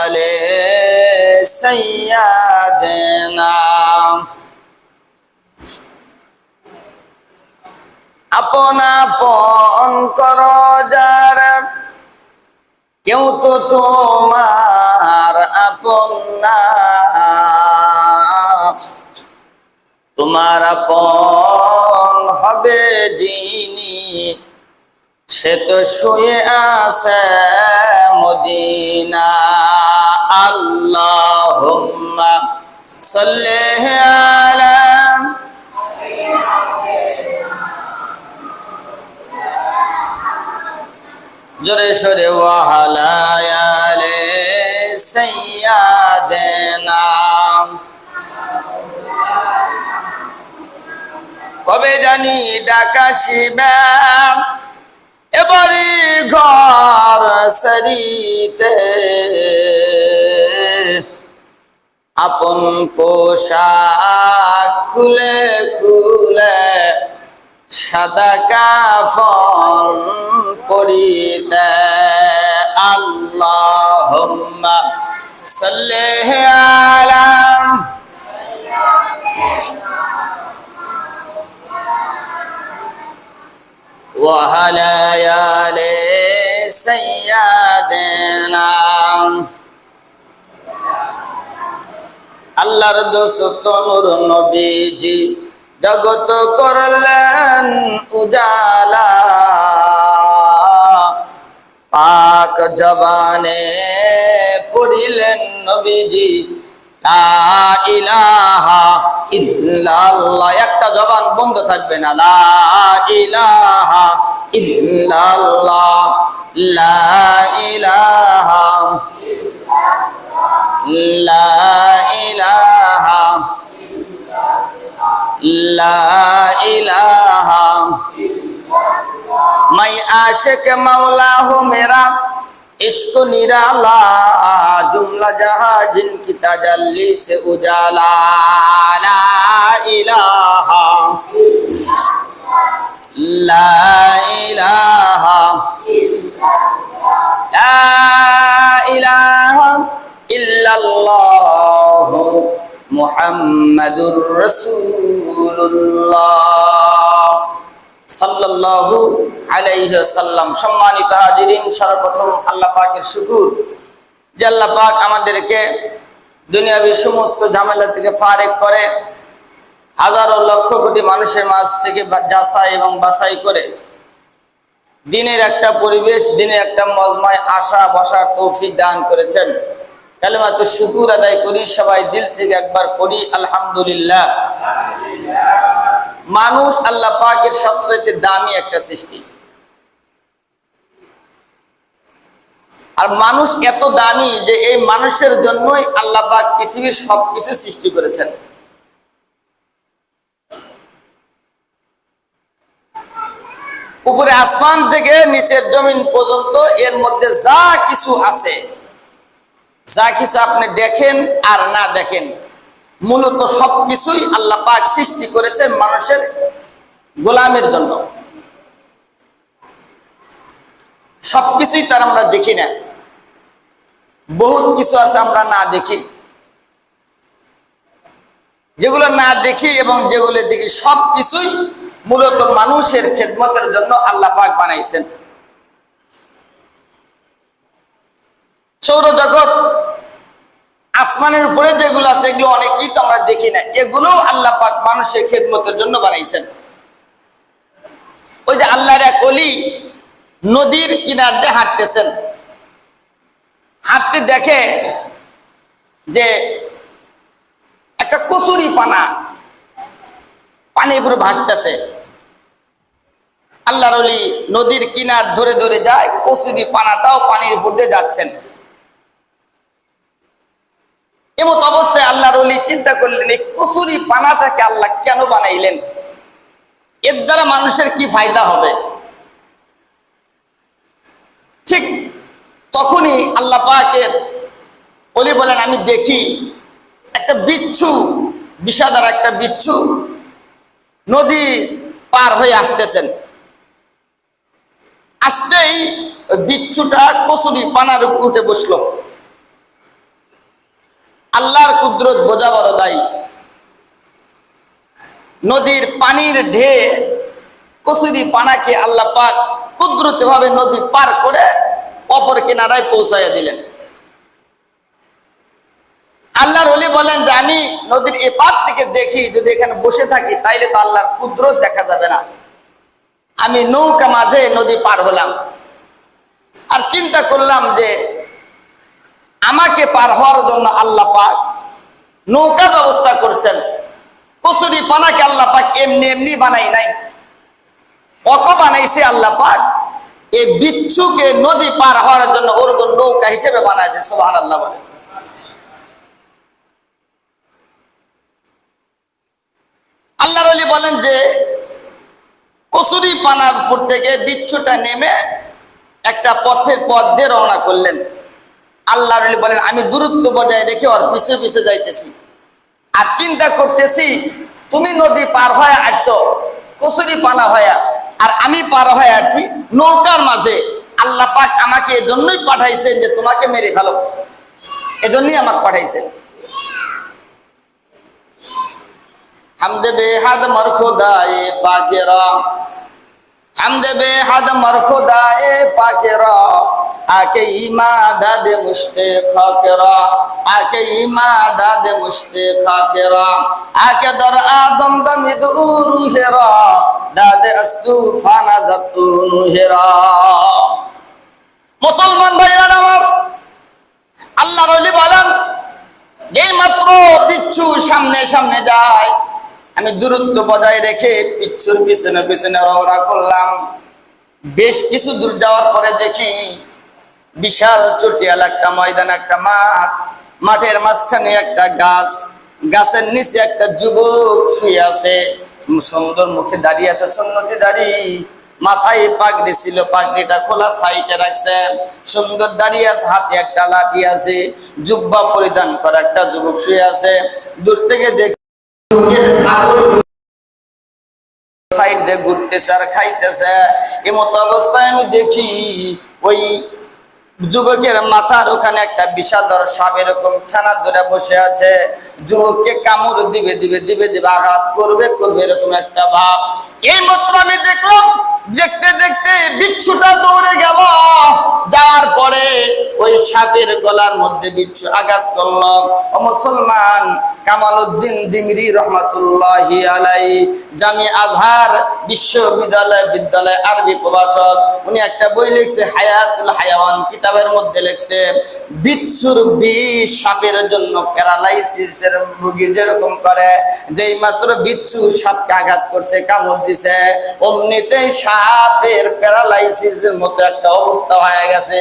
आले सय्यदना अपना पन करो जारा क्यों तो तुम्हार अपना तुम्हारा पन हबे जिनी से तो शुए आसे मदीना अल्लाहुम्मा सल्ली अला जोरे शोरे वहलायाले सय्यदना कबे जानी डाकाशिबा एबारी घर सरिते अपन पोशाक खुले खुले सादा काफन पड़िते अल्लाहुम्मा सल्ली अला वअला आले सय्यदना अल्लाहर दोस्त नूर नबीजी जगत करलेन उजाला पाक जबाने पढ़िलेन नबीजी ला इलाहा इल्लाल्लाह একটা জবান বন্ধ থাকবে না লা ইলাহা ইল্লাল্লাহ লা ইলাহা লা ইলাহা ला इलाहा मैं आशिक मौला हूँ मेरा इश्क निराला जुमला जहां जिनकी तजल्ली से उजाला ला इलाहा ला इलाहा ला इलाहा इल्लल्लाह मुहम्मदुर रसूलुल्लाह सल्लल्लाहु अलैहि वसल्लम। सम्मानित हाजिरिन, सर्वप्रथम আল্লাহ পাকের শুকর যে আল্লাহ পাক আমাদেরকে দুনিয়াবি সমস্ত ঝামেলা থেকে ফারেক করে হাজারো লক্ষ কোটি মানুষের মাঝ থেকে যাচাই এবং বাছাই করে দিনের একটা পরিবেশ, দিনের একটা মজমায় আসা বসার তৌফিক দান করেছেন। কালেমাত শুকর আদায় করি, সবাই দিল থেকে একবার পড়ি আলহামদুলিল্লাহ। মানুষ আল্লাহ পাকের সবচেয়ে দামি একটা সৃষ্টি, আর মানুষ এত দামি যে এই মানুষের জন্যই আল্লাহ পাক পৃথিবীর সবকিছু সৃষ্টি করেছেন। উপরে আসমান থেকে নিচের জমিন পর্যন্ত এর মধ্যে যা কিছু আছে, যা কিছু আপনি দেখেন আর না দেখেন, মূলত সবকিছুই আল্লাহ পাক সৃষ্টি করেছে মানুষের গোলামের জন্য। সবকিছুই তার আমরা দেখি না, বহুত কিছু আছে আমরা না দেখি। যেগুলো না দেখি এবং যেগুলো দেখি সবকিছুই মূলত মানুষের খেদমতের জন্য আল্লাহ পাক বানাইছেন। সৌরজগৎ, আসমানের উপরে যেগুলো আছে এগুলো অনেকেই তো আমরা দেখি না, এগুলো আল্লাহ পাক মানুষের খেদমতের জন্য বানাইছেন। ওই যে আল্লাহর এক ওলি নদীর কিনার দিয়ে হাঁটতেছেন, হাঁটতে দেখে যে একটা কচুরি পানা পানির উপরে ভাসতেছে। আল্লাহর ওলি নদীর কিনার ধরে ধরে যায়, কচুরি পানাটাও পানির উপর দিয়ে যাচ্ছেন। এমত অবস্থায় আল্লাহর ওলি চিন্তা করলেন, এই কচুরি পানাটাকে আল্লাহ কেন বানাইলেন, এর দ্বারা মানুষের কি ফায়দা হবে। ঠিক তখনই আল্লাহ পাকের ওলি বলেন, আমি দেখি একটা বিচ্ছু, বিষাদার একটা বিচ্ছু নদী পার হয়ে আসতেছেন। আসতেই বিচ্ছুটা কচুরি পানার উপর উঠে বসলো। আল্লাহর কুদরত বোঝা বড় দায়ী। নদীর পানির ঢেউ কচুরি পানাকে আল্লাহ পাক কুদরতি ভাবে নদী পার করে অপর কিনারায় পৌঁছাইয়া দিলেন। আল্লাহর ওলি বলেন যে আমি নদীর এপার থেকে দেখি, যদি এখানে বসে থাকি তাইলে তো আল্লাহর কুদরত দেখা যাবে না। আমি নৌকা মাঝে নদী পার হলাম আর চিন্তা করলাম যে আমাকে পার হওয়ার জন্য আল্লাহ পাক নৌকার ব্যবস্থা করছেন। কচুরি পানাকে আল্লাহ পাক এমনি এমনি বানাই নাই, অক বানাইছে আল্লাহ পাক এই বিচ্ছুকে নদী পার হওয়ার জন্য ওর নৌকা হিসেবে বানায় দিয়েছে। সুবহানাল্লাহ বলে। আল্লাহর ওলি বলেন যে কচুরি পানার উপর থেকে বিচ্ছুটা নেমে একটা পথের পথ দিয়ে রওনা করলেন। আল্লাহর ওলি বলেন আমি দূরত্ব বজায় রেখে ওর পিছে পিছে যাইতেছি আর চিন্তা করতেছি তুমি নদী পার হয়ে আসছো কচুরি পানা হয়ে, আর আমি পার হয়ে আসছি নৌকার মাঝে। আল্লাহ পাক আমাকে এজন্যই পাঠাইছেন যে তোমাকে মেরে ফেলো, এজন্যই আমাকে পাঠাইছেন। হামদে বেহাদ মর খোদায়ে পাকেরা, হামদে বেহাদ মর খোদায়ে পাকেরা, আকে ইমাদাদ মুশতে খাকেরা, আকে ইমাদাদ মুশতে খাকেরা, আকে দর আদম দমিদ উরুহেরা, দাদে আস্তু ফানা জাতুন হেরা। মুসলমান ভাইরা আমার, আল্লাহর ওলি বলেন যেই মাত্র বিচ্ছু সামনে সামনে যায় আমি দূরত্ব বজায় রেখে বিচ্ছুর পিছনে পিছনে রওনা করলাম। বেশ কিছু দূর যাওয়ার পরে দেখি বিশাল চটিয়াল একটা ময়দান, একটা মাঠ, মাঠের মাঝখানে একটা গাছ, গাছের নিচে একটা যুবক শুয়ে আছে, সুন্দর মুখে দাঁড়িয়ে আছে, সুন্নতি দাড়ি, মাথায় পাগড়ি ছিল, পাগড়িটা খোলা সাইডে রাখছে, সুন্দর দাঁড়িয়ে আছে, হাতে একটা লাঠি আছে, জুব্বা পরিধান করা একটা যুবক শুয়ে আছে। দূর থেকে দেখি সাইড দিয়ে ঘুরতেছে আর খাইতেছে। এমত অবস্থায় আমি দেখি ওই যুবকের মাথার ওখানে একটা বিষাদর সাপ এরকম ছানা ধরে বসে আছে। যুবককে কামড় দিবে দিবে দিবে দিবে আঘাত করবে করবে এরকম একটা ভাব। এই মাত্র আমি দেখলাম, দেখতে দেখতে বিচ্ছুটা দৌড়ে গেল, যাওয়ার পরে ওই সাপের গলার মধ্যে বিচ্ছু আঘাত করলো। ও মুসলমান, কামালউদ্দিন দিমরি রহমাতুল্লাহি আলাইহি জামি আজহার বিশ্ববিদ্যালয় আরবি প্রভাষক, উনি একটা বই লিখছে হায়াতুল হায়াওয়ান, কিতাবের মধ্যে লিখছে বিচ্ছুর বিষ সাপের জন্য প্যারালাইসিসের রোগী যেরকম করে, যেই মাত্র বিচ্ছু সাপকে আঘাত করছে, কামড় দিছে, অমনিতেই সাপের প্যারালাইসিসের মতো একটা অবস্থা হয়ে গেছে।